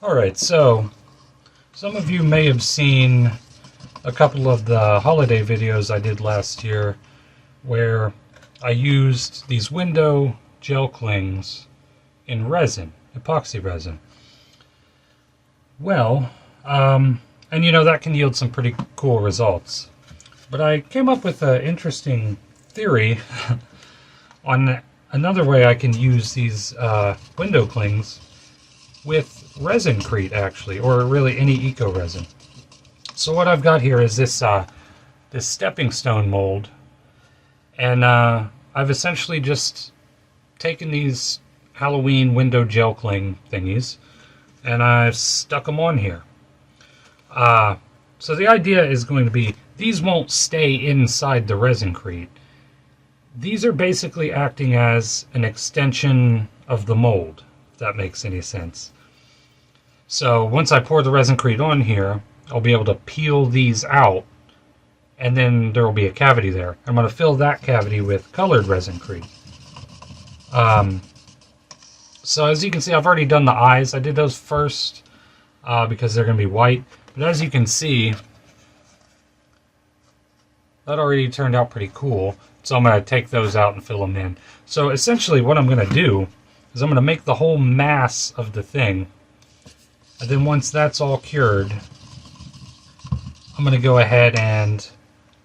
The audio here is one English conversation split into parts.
Alright, so some of you may have seen a couple of the holiday videos I did last year where I used these window gel clings in resin, epoxy resin. Well, and you know that can yield some pretty cool results. But I came up with an interesting theory on another way I can use these window clings with Resincrete, actually, or really any eco resin. So what I've got here is this this stepping stone mold, and I've essentially just taken these Halloween window gel cling thingies and I've stuck them on here. So the idea is going to be these won't stay inside the Resincrete. These are basically acting as an extension of the mold, if that makes any sense. So once I pour the Resincrete on here, I'll be able to peel these out, and then there will be a cavity there. I'm going to fill that cavity with colored Resincrete. So as you can see, I've already done the eyes. I did those first because they're going to be white. But as you can see, that already turned out pretty cool. So I'm going to take those out and fill them in. So essentially what I'm going to do is I'm going to make the whole mass of the thing. And then once that's all cured, I'm going to go ahead and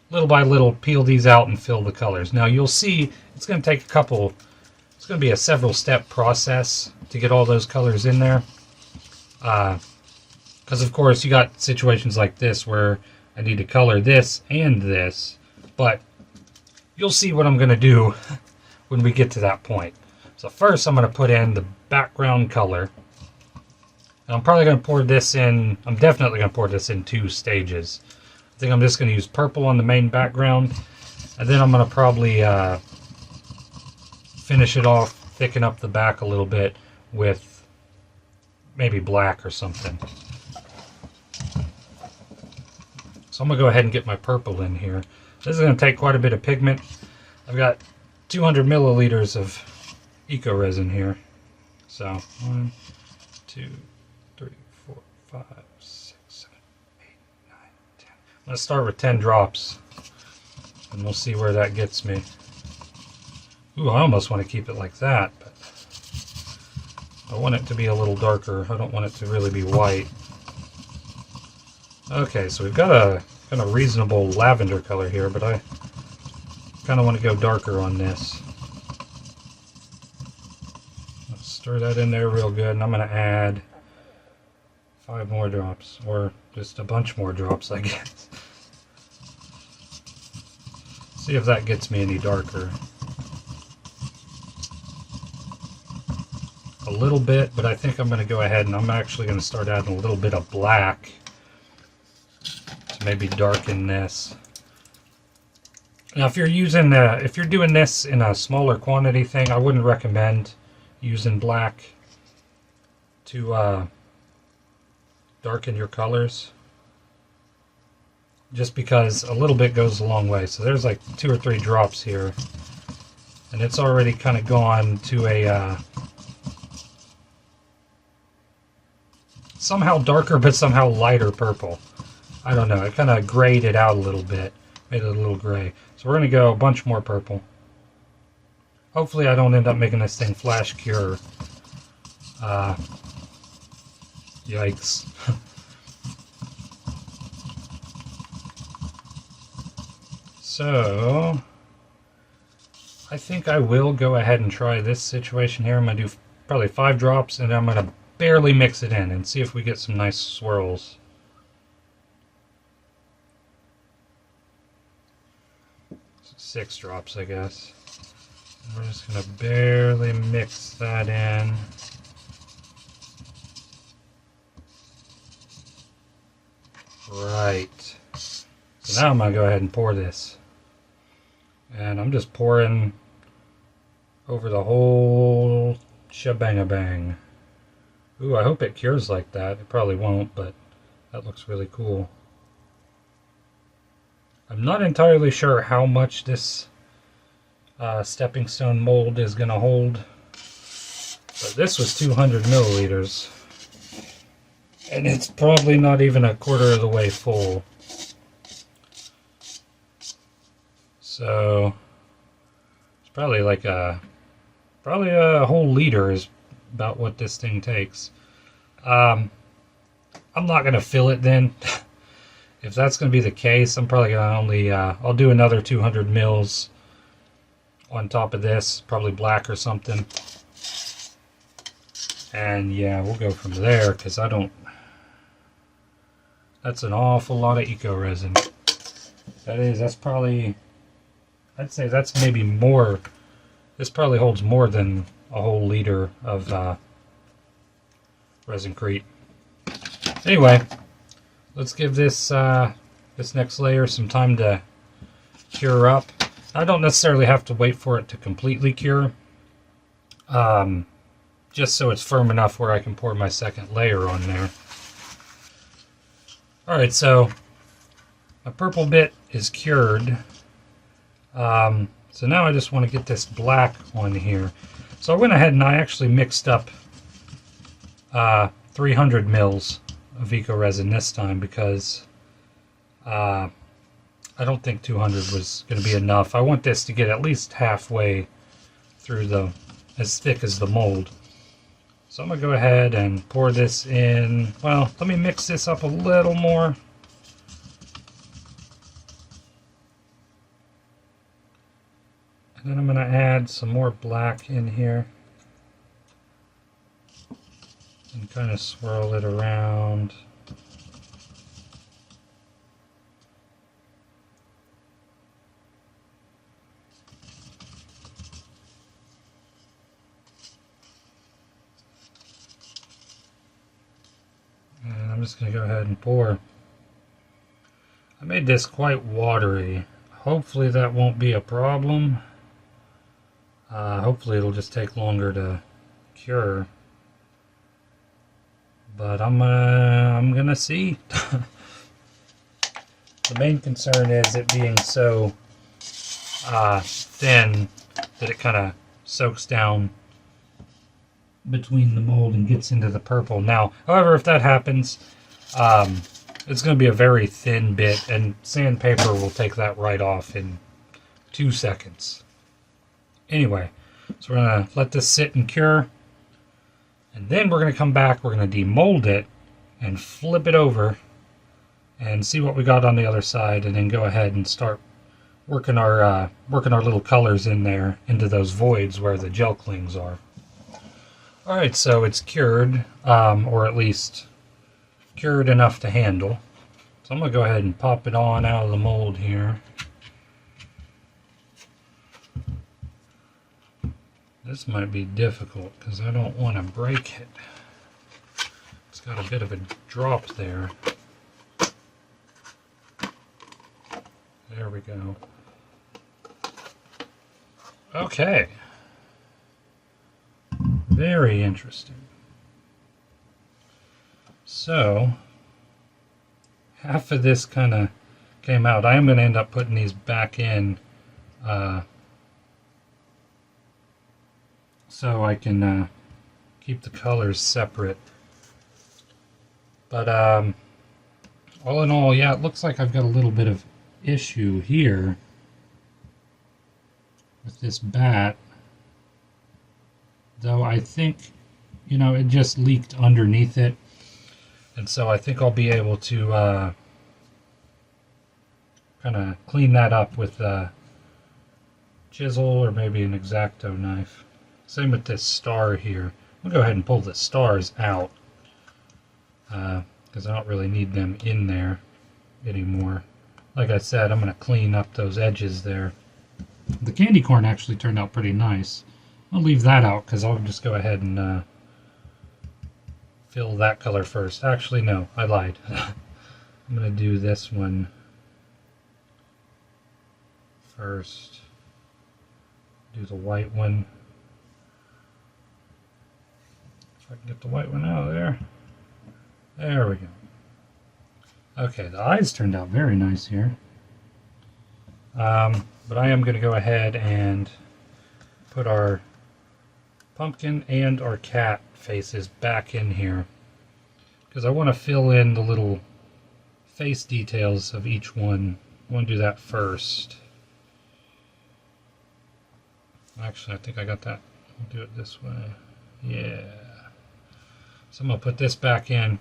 little by little peel these out and fill the colors. Now you'll see it's going to take it's going to be a several step process to get all those colors in there. Because of course you got situations like this where I need to color this and this, but you'll see what I'm going to do when we get to that point. So first I'm going to put in the background color. And I'm probably going to pour this in, I'm definitely going to pour this in 2 stages. I think I'm just going to use purple on the main background, and then I'm going to probably finish it off, thicken up the back a little bit with maybe black or something. So I'm going to go ahead and get my purple in here. This is going to take quite a bit of pigment. I've got 200 milliliters of eco resin here. So 1, 2, 3, 4, 5, 6, 7, 8, 9, 10. Let's start with 10 drops and we'll see where that gets me. Ooh, I almost want to keep it like that, but I want it to be a little darker. I don't want it to really be white. Okay, so we've got a kind of reasonable lavender color here, but I kind of want to go darker on this. Let's stir that in there real good, and I'm going to add 5 more drops, or just a bunch more drops, I guess. See if that gets me any darker. A little bit, but I think I'm going to go ahead and I'm actually going to start adding a little bit of black to maybe darken this. Now if you're doing this in a smaller quantity thing, I wouldn't recommend using black to darken your colors, just because a little bit goes a long way. So there's like 2 or 3 drops here, and it's already kind of gone to a somehow darker but somehow lighter purple. I don't know, it kind of grayed it out a little bit, made it a little gray. So we're going to go a bunch more purple. Hopefully I don't end up making this thing flash cure. Yikes. So I think I will go ahead and try this situation here. I'm going to do probably 5 drops, and I'm going to barely mix it in and see if we get some nice swirls. So 6 drops, I guess. And we're just going to barely mix that in. Right. So now I'm going to go ahead and pour this. And I'm just pouring over the whole shebang-a-bang. Ooh, I hope it cures like that. It probably won't, but that looks really cool. I'm not entirely sure how much this stepping stone mold is going to hold, But this was 200 milliliters. And it's probably not even a quarter of the way full. So it's probably like probably a whole liter is about what this thing takes. I'm not going to fill it then. If that's going to be the case, I'm probably going to only, I'll do another 200 mils on top of this, probably black or something. And yeah, we'll go from there, because that's an awful lot of eco resin. That's probably, I'd say that's maybe more, this probably holds more than a whole liter of Resincrite. Anyway, let's give this this next layer some time to cure up. I don't necessarily have to wait for it to completely cure, just so it's firm enough where I can pour my second layer on there. Alright, so my purple bit is cured. So now I just want to get this black on here. So I went ahead and I actually mixed up 300 mils of eco resin this time, because I don't think 200 was going to be enough. I want this to get at least halfway through as thick as the mold. So I'm going to go ahead and pour this in. Well, let me mix this up a little more. And then I'm going to add some more black in here. And kind of swirl it around. And I'm just going to go ahead and pour. I made this quite watery. Hopefully that won't be a problem. Hopefully it'll just take longer to cure. But I'm gonna see. The main concern is it being so thin that it kind of soaks down between the mold and gets into the purple. Now, however, if that happens, it's going to be a very thin bit, and sandpaper will take that right off in 2 seconds. Anyway, so we're going to let this sit and cure. And then we're going to come back, we're going to demold it and flip it over and see what we got on the other side, and then go ahead and start working our little colors in there into those voids where the gel clings are. Alright, so it's cured, or at least cured enough to handle. So I'm going to go ahead and pop it on out of the mold here. This might be difficult because I don't want to break it. It's got a bit of a drop there. There we go. Okay. Very interesting. So, half of this kind of came out. I am going to end up putting these back in so I can keep the colors separate. But all in all, yeah, it looks like I've got a little bit of issue here with this bat. Though I think, you know, it just leaked underneath it. And so I think I'll be able to kind of clean that up with a chisel or maybe an X-Acto knife. Same with this star here. I'll go ahead and pull the stars out because I don't really need them in there anymore. Like I said, I'm going to clean up those edges there. The candy corn actually turned out pretty nice. I'll leave that out because I'll just go ahead and fill that color first. Actually, no, I lied. I'm going to do this one first. Do the white one. If I can get the white one out of there. There we go. Okay, the eyes turned out very nice here. But I am going to go ahead and put our pumpkin and our cat faces back in here, because I want to fill in the little face details of each one. I want to do that first. Actually, I think I got that. I'll do it this way. Yeah. So I'm going to put this back in.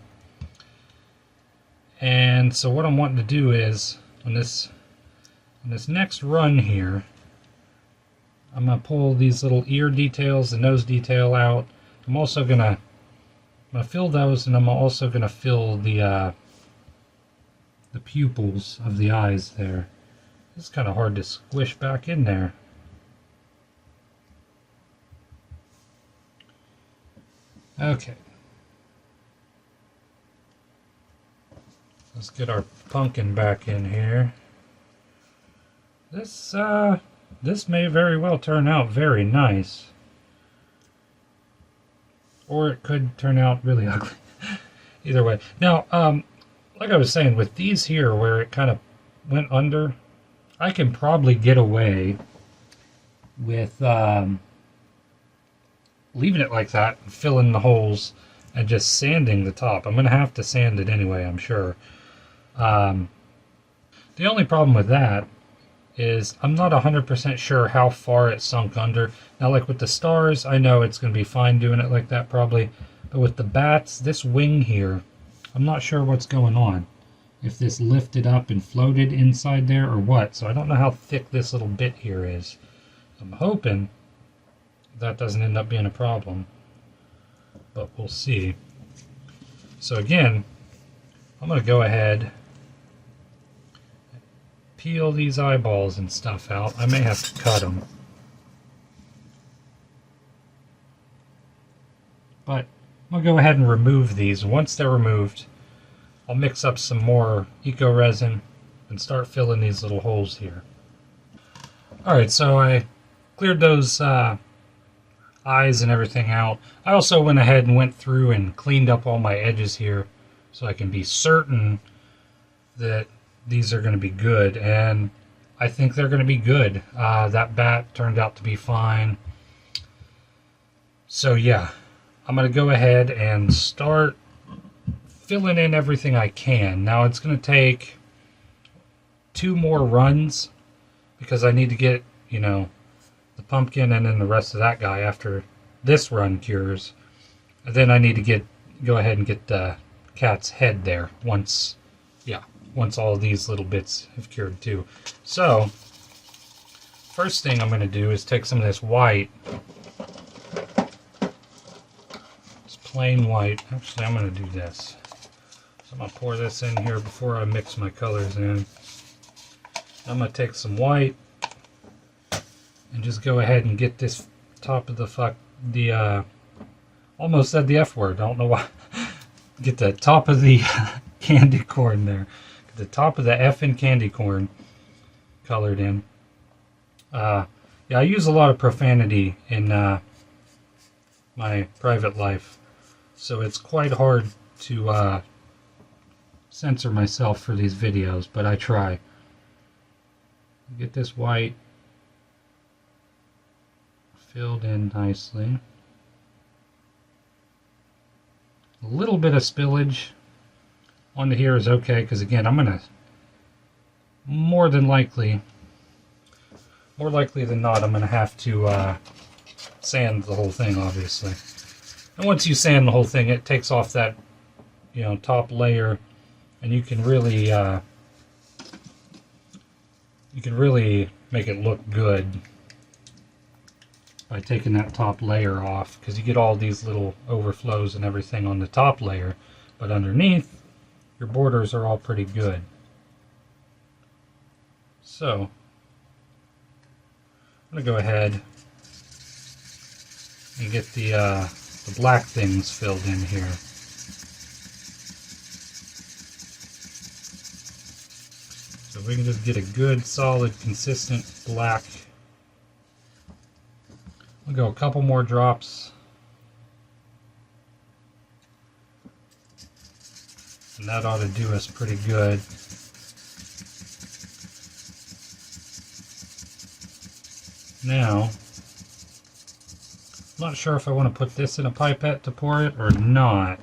And so what I'm wanting to do is, on this next run here, I'm going to pull these little ear details, the nose detail out. I'm also going to fill those, and I'm also going to fill the pupils of the eyes there. It's kind of hard to squish back in there. Okay. Let's get our pumpkin back in here. This may very well turn out very nice. Or it could turn out really ugly. Either way. Now, like I was saying, with these here where it kind of went under, I can probably get away with leaving it like that, and filling the holes, and just sanding the top. I'm going to have to sand it anyway, I'm sure. The only problem with that is I'm not 100% sure how far it sunk under. Now, like with the stars, I know it's going to be fine doing it like that probably. But with the bats, this wing here, I'm not sure what's going on. If this lifted up and floated inside there or what. So I don't know how thick this little bit here is. I'm hoping that doesn't end up being a problem. But we'll see. So again, I'm going to go ahead, peel these eyeballs and stuff out. I may have to cut them. But I'm going to go ahead and remove these. Once they're removed, I'll mix up some more eco resin and start filling these little holes here. Alright, so I cleared those eyes and everything out. I also went ahead and went through and cleaned up all my edges here so I can be certain that these are going to be good, and I think they're going to be good. That bat turned out to be fine. So yeah, I'm going to go ahead and start filling in everything I can. Now it's going to take 2 more runs because I need to get, you know, the pumpkin and then the rest of that guy after this run cures. And then I need to go ahead and get the cat's head there once all of these little bits have cured too. So first thing I'm going to do is take some of this white, just plain white. Actually, I'm going to do this. So I'm going to pour this in here before I mix my colors in. I'm going to take some white and just go ahead and get this top of the almost said the F word, I don't know why. Get the top of the candy corn there. Get the top of the effing candy corn colored in. Yeah, I use a lot of profanity in my private life, so it's quite hard to censor myself for these videos, but I try. Get this white filled in nicely. A little bit of spillage onto here is okay, because again, I'm gonna more likely than not, I'm gonna have to sand the whole thing, obviously. And once you sand the whole thing, it takes off that, you know, top layer, and you can really make it look good by taking that top layer off, because you get all these little overflows and everything on the top layer, but underneath your borders are all pretty good. So I'm going to go ahead and get the black things filled in here. So we can just get a good, solid, consistent black. We'll go a couple more drops. And that ought to do us pretty good. Now, I'm not sure if I want to put this in a pipette to pour it or not.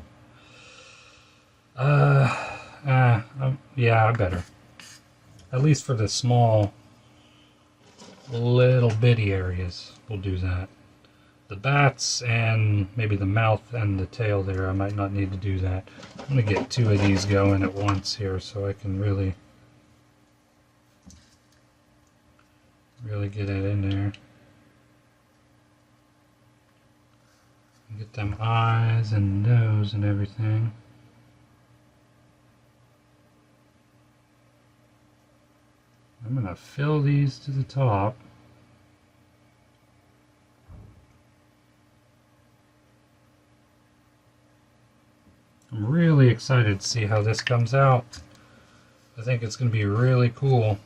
Yeah, I better. At least for the small, little bitty areas, we'll do that. The bats and maybe the mouth and the tail there, I might not need to do that. I'm going to get 2 of these going at once here so I can really get it in there. Get them eyes and nose and everything. I'm going to fill these to the top. I'm really excited to see how this comes out. I think it's going to be really cool.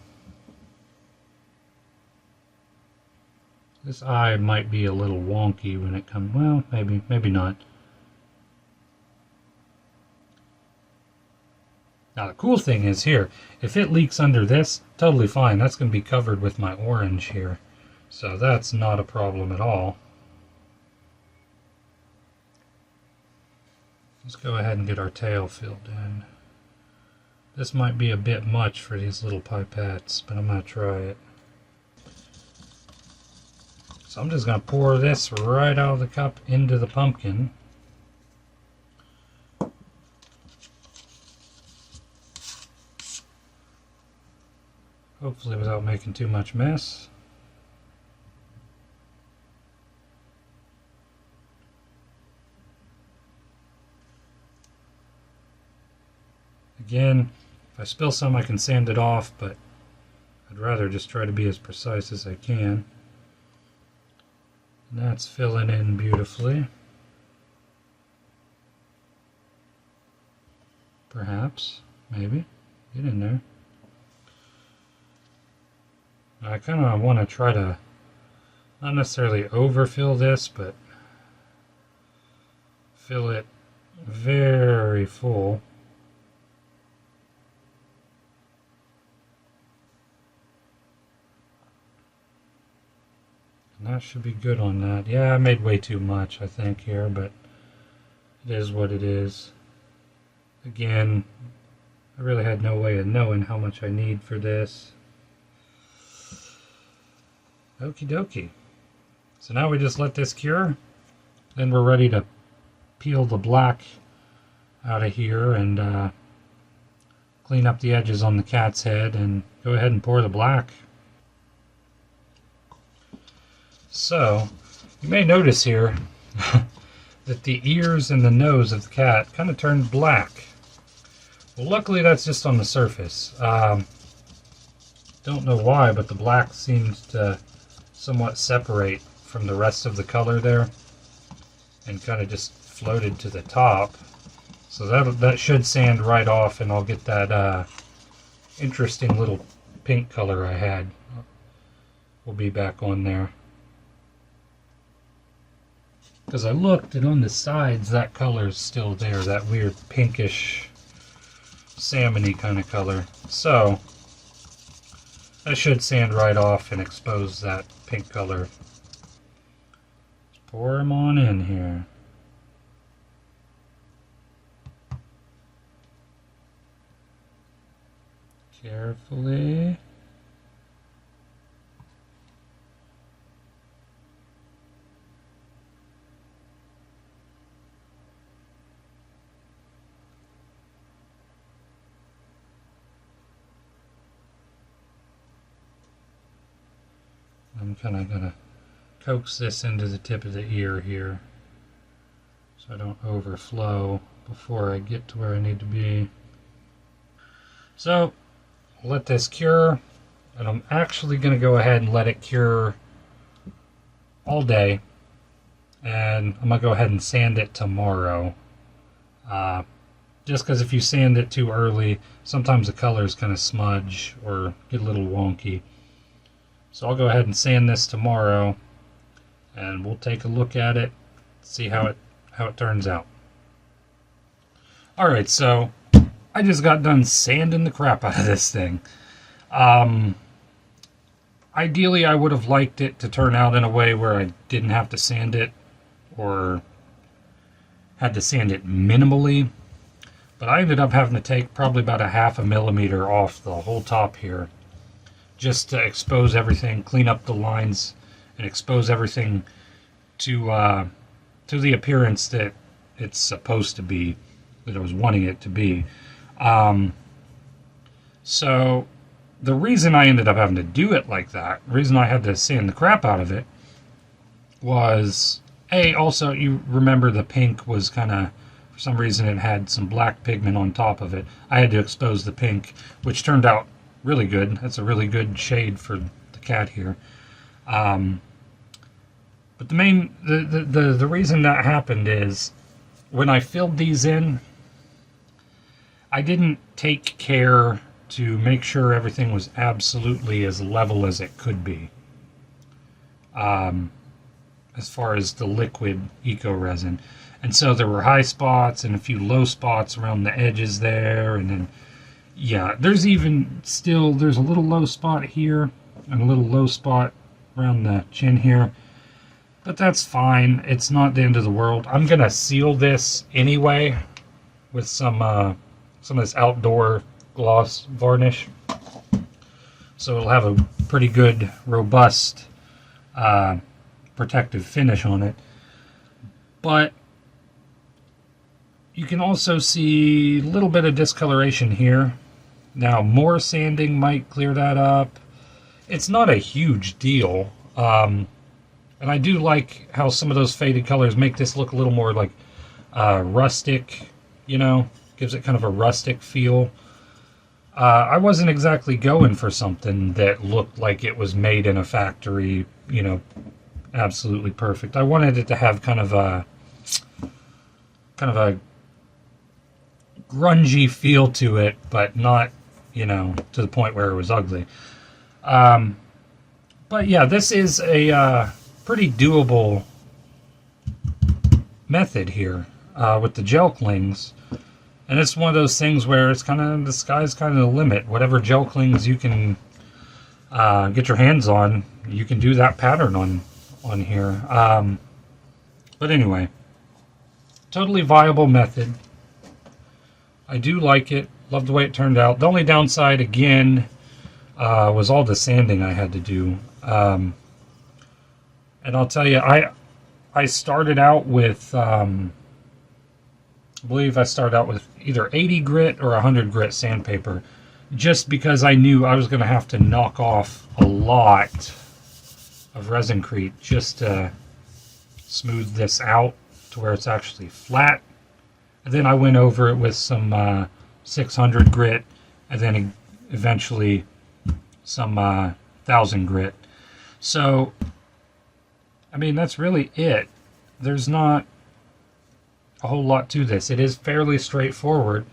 This eye might be a little wonky when it comes, well, maybe not. Now the cool thing is here, if it leaks under this, totally fine. That's going to be covered with my orange here. So that's not a problem at all. Let's go ahead and get our tail filled in. This might be a bit much for these little pipettes, but I'm going to try it. So I'm just going to pour this right out of the cup into the pumpkin. Hopefully without making too much mess. Again, if I spill some I can sand it off, but I'd rather just try to be as precise as I can. And that's filling in beautifully. Perhaps, maybe, get in there. I kind of want to try to not necessarily overfill this, but fill it very full. And that should be good on that. Yeah, I made way too much, I think, here, but it is what it is. Again, I really had no way of knowing how much I need for this. Okie dokie. So now we just let this cure. Then we're ready to peel the black out of here and clean up the edges on the cat's head and go ahead and pour the black. So, you may notice here that the ears and the nose of the cat kind of turned black. Well, luckily that's just on the surface. Don't know why, but the black seems to somewhat separate from the rest of the color there and kind of just floated to the top. So that should sand right off, and I'll get that interesting little pink color I had. Will be back on there. Because I looked, and on the sides that color is still there, that weird pinkish salmony kind of color. So that should sand right off and expose that pink color. Just pour them on in here. Carefully. I'm kind of going to coax this into the tip of the ear here so I don't overflow before I get to where I need to be. So I'll let this cure, and I'm actually going to go ahead and let it cure all day, and I'm going to go ahead and sand it tomorrow. Just because if you sand it too early, sometimes the colors kind of smudge or get a little wonky. So I'll go ahead and sand this tomorrow, and we'll take a look at it, see how it turns out. Alright, so I just got done sanding the crap out of this thing. Ideally, I would have liked it to turn out in a way where I didn't have to sand it or had to sand it minimally. But I ended up having to take probably about a 1/2 millimeter off the whole top here, just to expose everything, clean up the lines, and expose everything to the appearance that it's supposed to be, that I was wanting it to be. So the reason I ended up having to do it like that, the reason I had to sand the crap out of it, was also, you remember the pink was kind of, for some reason it had some black pigment on top of it. I had to expose the pink, which turned out really good. That's a really good shade for the cat here. But the reason that happened is when I filled these in, I didn't take care to make sure everything was absolutely as level as it could be. As far as the liquid eco resin. And so there were high spots and a few low spots around the edges there, and then there's a little low spot here and a little low spot around the chin here. But that's fine. It's not the end of the world. I'm gonna seal this anyway with some of this outdoor gloss varnish, so it'll have a pretty good, robust, protective finish on it. But you can also see a little bit of discoloration here. Now, more sanding might clear that up. It's not a huge deal. And I do like how some of those faded colors make this look a little more like rustic, gives it kind of a rustic feel. I wasn't exactly going for something that looked like it was made in a factory, absolutely perfect. I wanted it to have kind of a grungy feel to it, but not, to the point where it was ugly. But yeah, this is a pretty doable method here with the gel clings. And it's one of those things where it's kind of, the sky's kind of the limit. Whatever gel clings you can get your hands on, you can do that pattern on here. But anyway, totally viable method. I do like it. Love the way it turned out. The only downside, again, was all the sanding I had to do. And I'll tell you, I started out with, I believe I started out with either 80 grit or 100 grit sandpaper, just because I knew I was going to have to knock off a lot of Resincrete just to smooth this out to where it's actually flat. And then I went over it with some 600 grit, and then eventually some 1000 grit. So, I mean, that's really it. There's not a whole lot to this. It is fairly straightforward.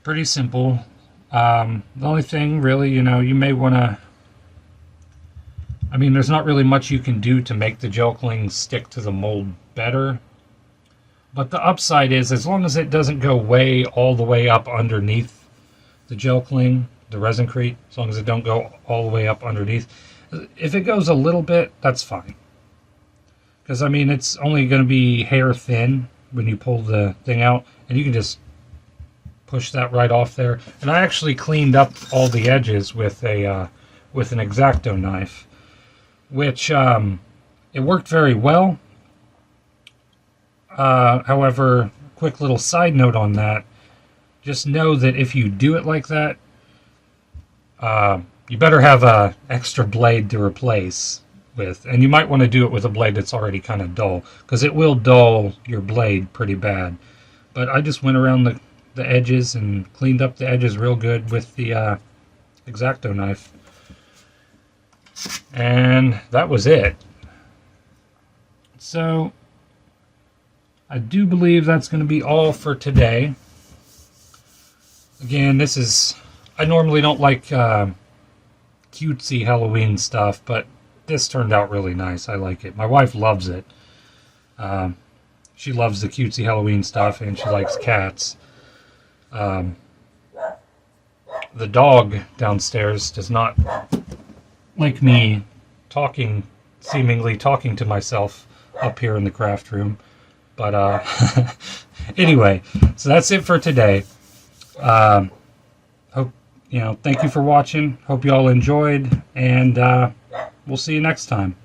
Pretty simple. The only thing really, you may want to... I mean, there's not really much you can do to make the gel clings stick to the mold better. But the upside is, as long as it doesn't go all the way up underneath the gel cling, the Resincrete, as long as it don't go all the way up underneath. If it goes a little bit, that's fine. Because, I mean, it's only going to be hair thin when you pull the thing out. And you can just push that right off there. And I actually cleaned up all the edges with an X-Acto knife, which it worked very well. However, quick little side note on that, just know that if you do it like that, you better have an extra blade to replace with, and you might want to do it with a blade that's already kind of dull, because it will dull your blade pretty bad. But I just went around the edges and cleaned up the edges real good with the X-Acto knife, and that was it. So I do believe that's going to be all for today. Again, I normally don't like cutesy Halloween stuff, but this turned out really nice. I like it. My wife loves it. She loves the cutesy Halloween stuff, and she likes cats. The dog downstairs does not like me seemingly talking to myself up here in the craft room. But anyway, so that's it for today. Hope thank you for watching. Hope you all enjoyed, and we'll see you next time.